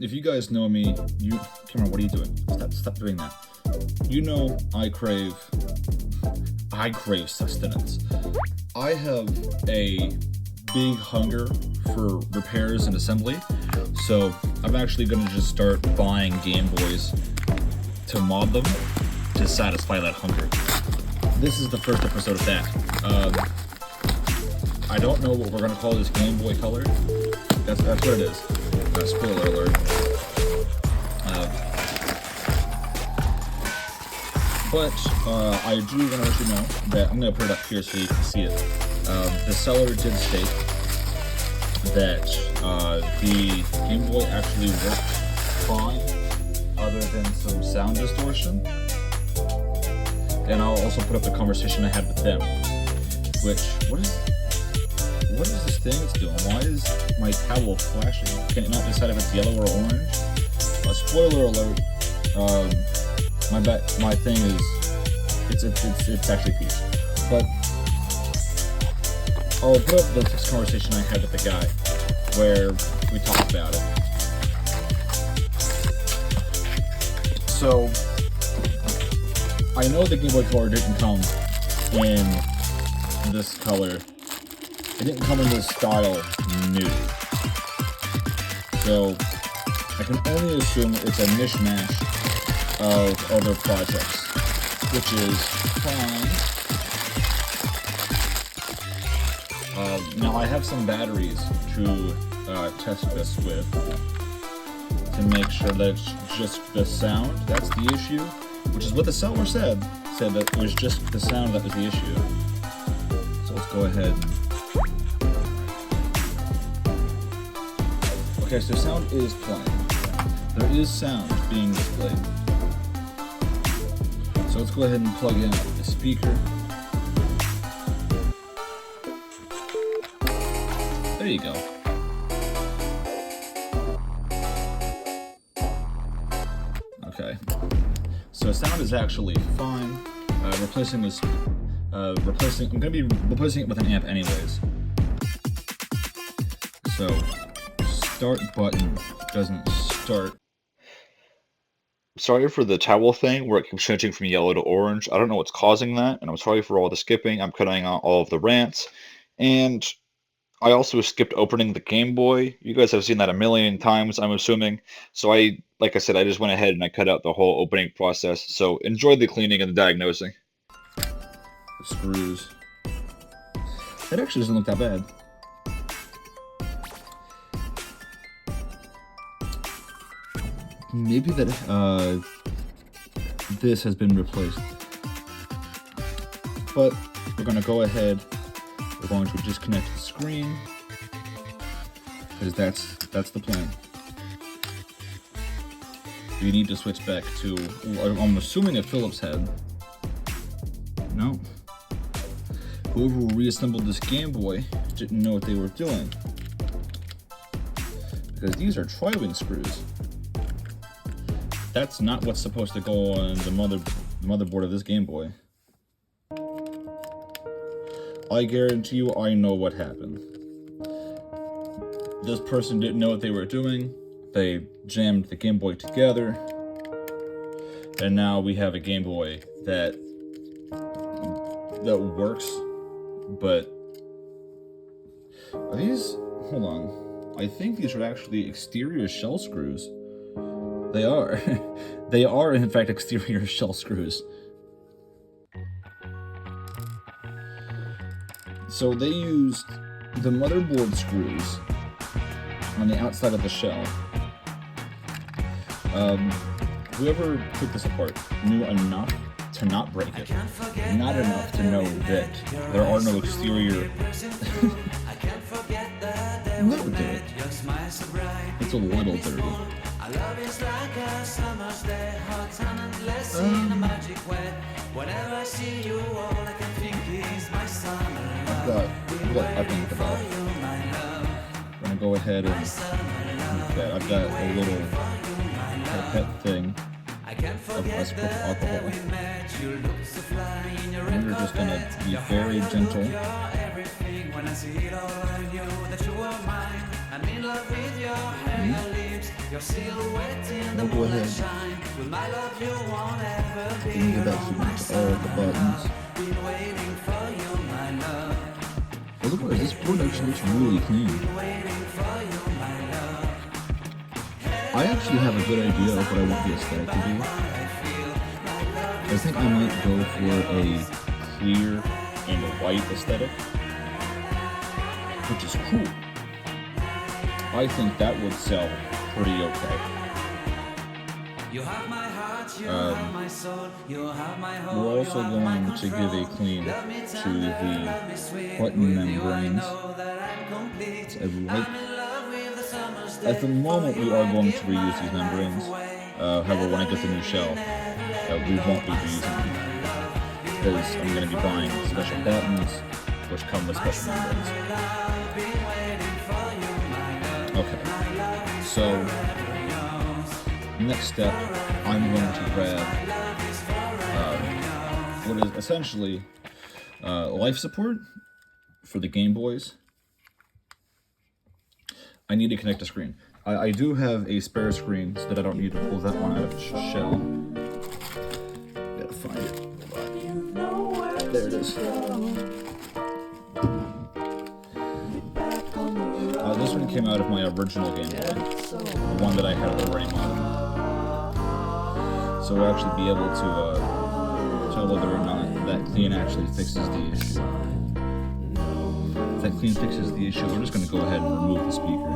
if you guys know me, Cameron, what are you doing? Stop doing that. You know I crave sustenance. I have a big hunger for repairs and assembly, so I'm actually going to just start buying Game Boys to mod them to satisfy that hunger. This is the first episode of that. I don't know what we're going to call this Game Boy Color. That's what it is. Spoiler alert. But I do want to let you know that I'm going to put it up here so you can see it. The seller did state that the Game Boy actually worked fine, other than some sound distortion. And I'll also put up the conversation I had with them. Which, what is this thing it's doing? Why is my towel flashing? Can it not decide if it's yellow or orange? Spoiler alert. My thing is, it's actually peach. But I'll put up this conversation I had with the guy, where we talked about it. So, I know the Game Boy Color didn't come in this color. It didn't come in this style new. So, I can only assume it's a mishmash of other projects, which is fine. Now I have some batteries to test this with to make sure that it's just the sound that's the issue, which is what the seller said that it was just the sound that was the issue. So let's go ahead. Okay, so sound is playing. There is sound being displayed. So let's go ahead and plug in the speaker. There you go. Okay. So sound is actually fine. Replacing this. I'm gonna be replacing it with an amp anyways. So start button doesn't start. Sorry for the towel thing where it keeps changing from yellow to orange. I don't know what's causing that, and I'm sorry for all the skipping. I'm cutting out all of the rants, and I also skipped opening the Game Boy. You guys have seen that a million times, I'm assuming. So like I said, I just went ahead and I cut out the whole opening process. So enjoy the cleaning and the diagnosing. The screws. That actually doesn't look that bad. Maybe that this has been replaced, but we're gonna go ahead. We're going to disconnect the screen because that's the plan. We need to switch back to. I'm assuming a Phillips head. No. Whoever reassembled this Game Boy didn't know what they were doing, because these are tri-wing screws. That's not what's supposed to go on the motherboard of this Game Boy. I guarantee you I know what happened. This person didn't know what they were doing. They jammed the Game Boy together. And now we have a Game Boy that works, but are these, hold on. I think these are actually exterior shell screws. They are. They are, in fact, exterior shell screws. So they used the motherboard screws on the outside of the shell. Whoever took this apart knew enough to not break it. Not enough to know that there are no exterior... A little dirty. It's a little dirty. I've got things about. I'm gonna go ahead and I've got a little pipette thing of us with alcohol. And we're just gonna be very gentle. We'll go ahead and get back to all the buttons. Oh, look at this board actually looks really clean. I actually have a good idea of what I want the aesthetic to be. I think I might go for a clear and white aesthetic, which is cool. I think that would sell pretty okay. We're also going to give a clean to the button membranes. At the moment, we are going to reuse these membranes. However, when I get the new shell, we won't be reusing them because I'm going to be buying special buttons, which come with special membranes. Okay, so next step, I'm going to grab what is essentially life support for the Game Boys. I need to connect a screen. I do have a spare screen so that I don't need to pull that one out of the shell. Gotta find it. There it is. This one came out of my original Game Boy, the one that I had already modded. So we'll actually be able to tell whether or not that clean actually fixes the issue. If that clean fixes the issue, we're just going to go ahead and remove the speaker.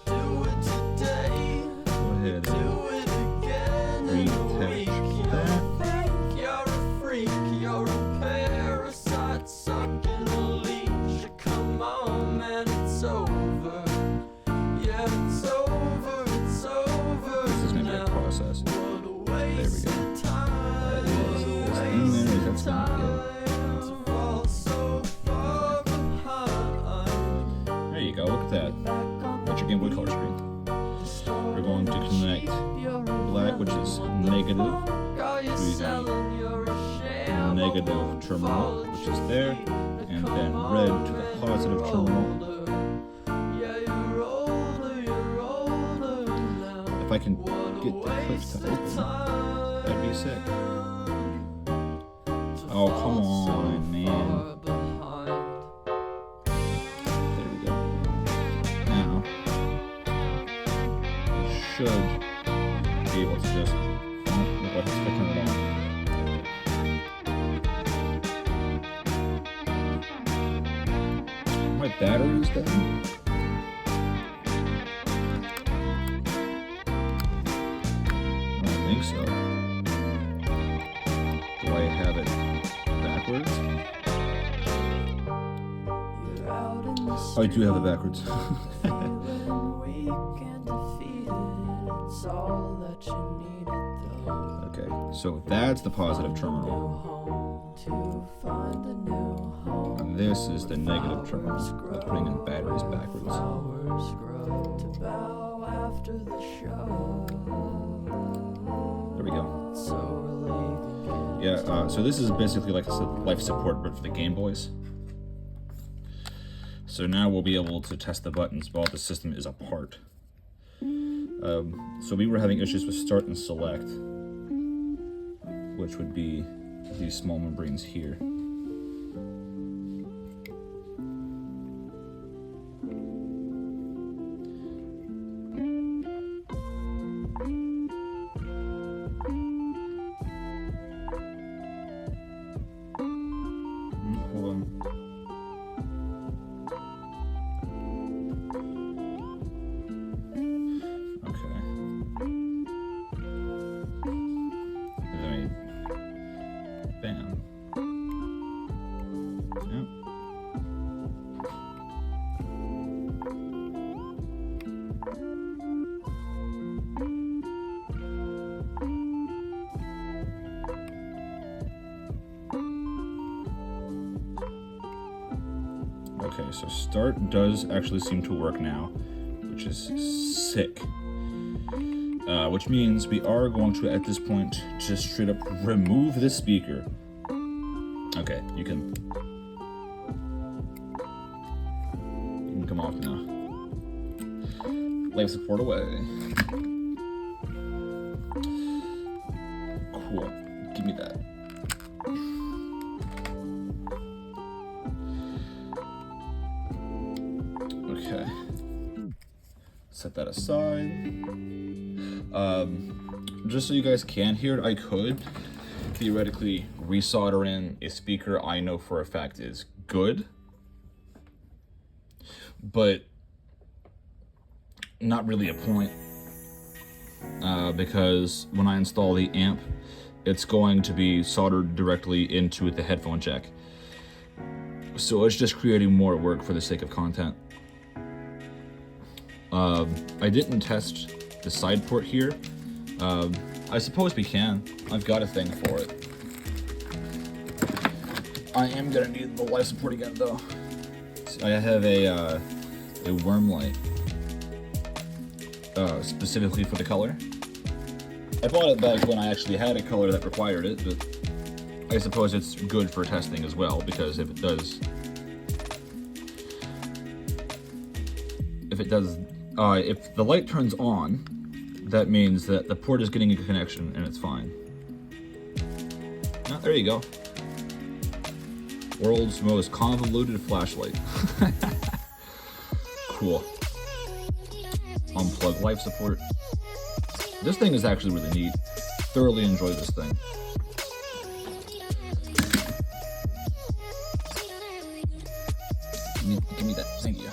Go ahead and reattach that. This is going to be a process. There we go. That is in there. That's going to be There you go, look at that. That's your Game Boy Color screen. We're going to connect black, which is negative, to the negative terminal, which is there, and then red to the positive terminal. If I can get the clips to open, that'd be sick. Oh, come on, man. Should be able to just look like it's flicking it on. My battery's down. I don't think so. Do I have it backwards? Oh, I do have it backwards. Okay, so that's the positive terminal. And this is the negative terminal. I'm putting in batteries backwards. There we go. Yeah, so this is basically like I said, life support, but for the Game Boys. So now we'll be able to test the buttons while the system is apart. So we were having issues with start and select, which would be these small membranes here. Hold on. Bam. Yep. Okay, so start does actually seem to work now, which is sick. Which means we are going to, at this point, just straight up remove this speaker. Okay, you can come off now. life support away. Cool. Give me that. Okay. Set that aside. Just so you guys can hear it, I could theoretically resolder in a speaker I know for a fact is good, but not really a point, because when I install the amp, it's going to be soldered directly into the headphone jack. So it's just creating more work for the sake of content. I didn't test the side port here. I suppose we can. I've got a thing for it. I am gonna need the life support again though. I have a worm light, specifically for the color. I bought it back when I actually had a color that required it, but I suppose it's good for testing as well, because if the light turns on, that means that the port is getting a connection and it's fine. Oh, there you go. World's most convoluted flashlight. Cool. Unplug life support. This thing is actually really neat. Thoroughly enjoy this thing. Give me that. Thank you.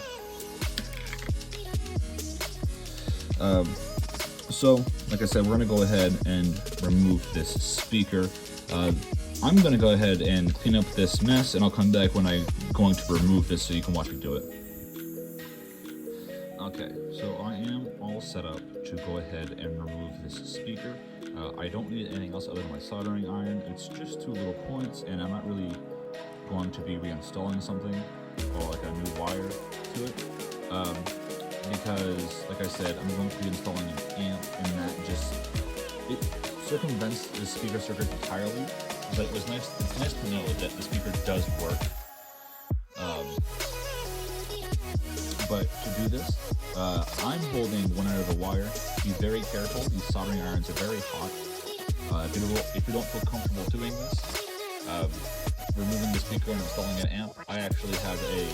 So, like I said, we're going to go ahead and remove this speaker. I'm going to go ahead and clean up this mess, and I'll come back when I'm going to remove this so you can watch me do it. Okay, so I am all set up to go ahead and remove this speaker. I don't need anything else other than my soldering iron. It's just 2 little points, and I'm not really going to be reinstalling something or like a new wire to it. Because, like I said, I'm going to be installing an amp, and that it circumvents the speaker circuit entirely. But it's nice to know that the speaker does work. But to do this, I'm holding one end of the wire. Be very careful. These soldering irons are very hot. If you don't feel comfortable doing this, removing the speaker and installing an amp, I actually have a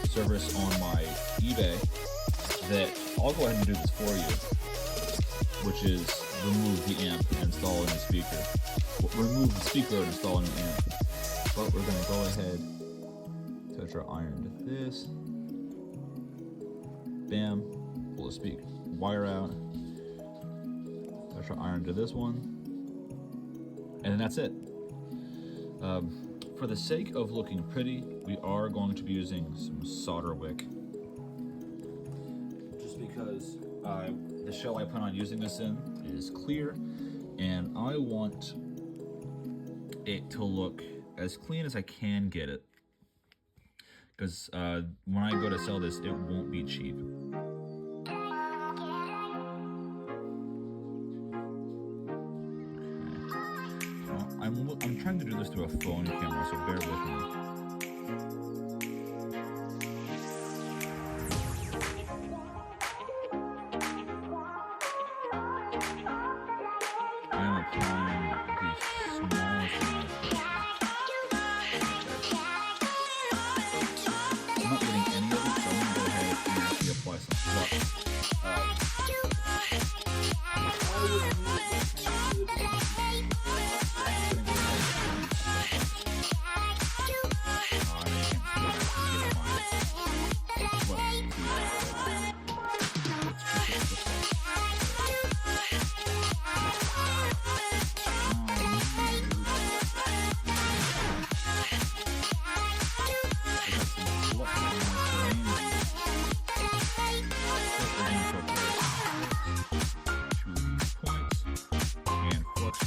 service on my eBay that I'll go ahead and do this for you, which is remove the amp and install a new speaker. Remove the speaker and install a new amp. But we're going to go ahead, touch our iron to this. Bam, pull the speaker wire out, touch our iron to this one, and then that's it. For the sake of looking pretty, we are going to be using some solder wick. Just because the shell I plan on using this in is clear, and I want it to look as clean as I can get it. Because when I go to sell this, it won't be cheap. Okay. Well, I'm trying to do this through a phone camera, so bear with me. I am applying the smallest amount of pressure. I'm not getting any of it, so I'm going to go ahead and actually apply some flux.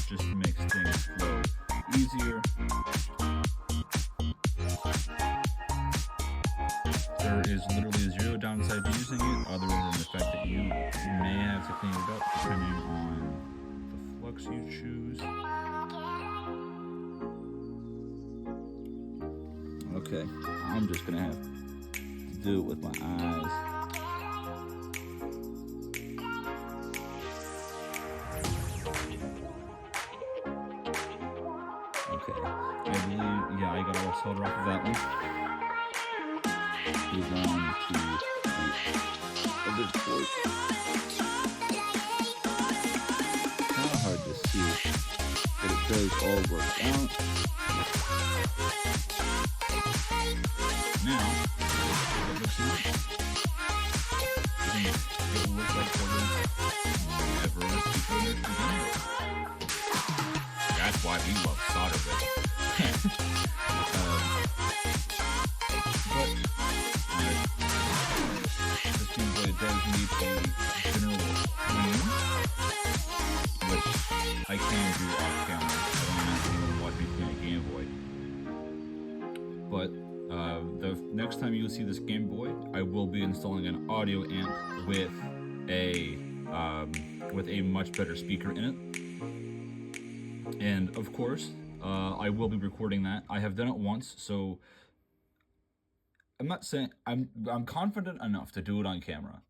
Just makes things flow easier. There is literally 0 downside to using it, other than the fact that you may have to clean it up depending on the flux you choose. Okay, I'm just gonna have to do it with my eyes. solder off of that one. Move on to the other port. Kind of hard to see, but it does all work out. Now, it looks like it will look like whenever people begin. That's why we love solder bit. This Game Boy does need a general clean, which I can do off camera. I don't want anyone watch me clean a Game Boy. But the next time you see this Game Boy, I will be installing an audio amp with a much better speaker in it. And of course, I will be recording that. I have done it once, so I'm not saying I'm confident enough to do it on camera.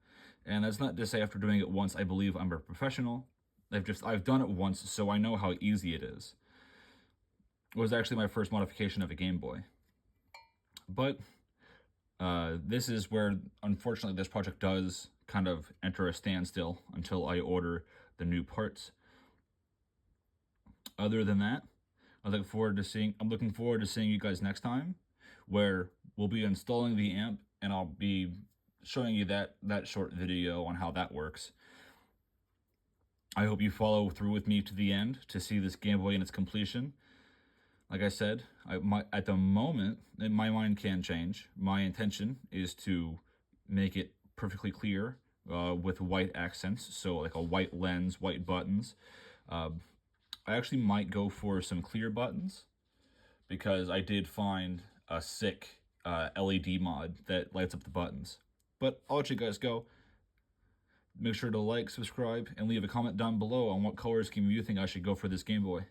And that's not to say after doing it once I believe I'm a professional. I've done it once, so I know how easy it is. It was actually my first modification of a Game Boy. But this is where, unfortunately, this project does kind of enter a standstill until I order the new parts. Other than that, I'm looking forward to seeing you guys next time, where we'll be installing the amp, and I'll be showing you that short video on how that works. I hope you follow through with me to the end to see this Game Boy in its completion. Like I said, at the moment, my mind can change. My intention is to make it perfectly clear with white accents, so like a white lens, white buttons. I actually might go for some clear buttons, because I did find a sick LED mod that lights up the buttons. But I'll let you guys go. Make sure to like, subscribe, and leave a comment down below on what color scheme you think I should go for this Game Boy.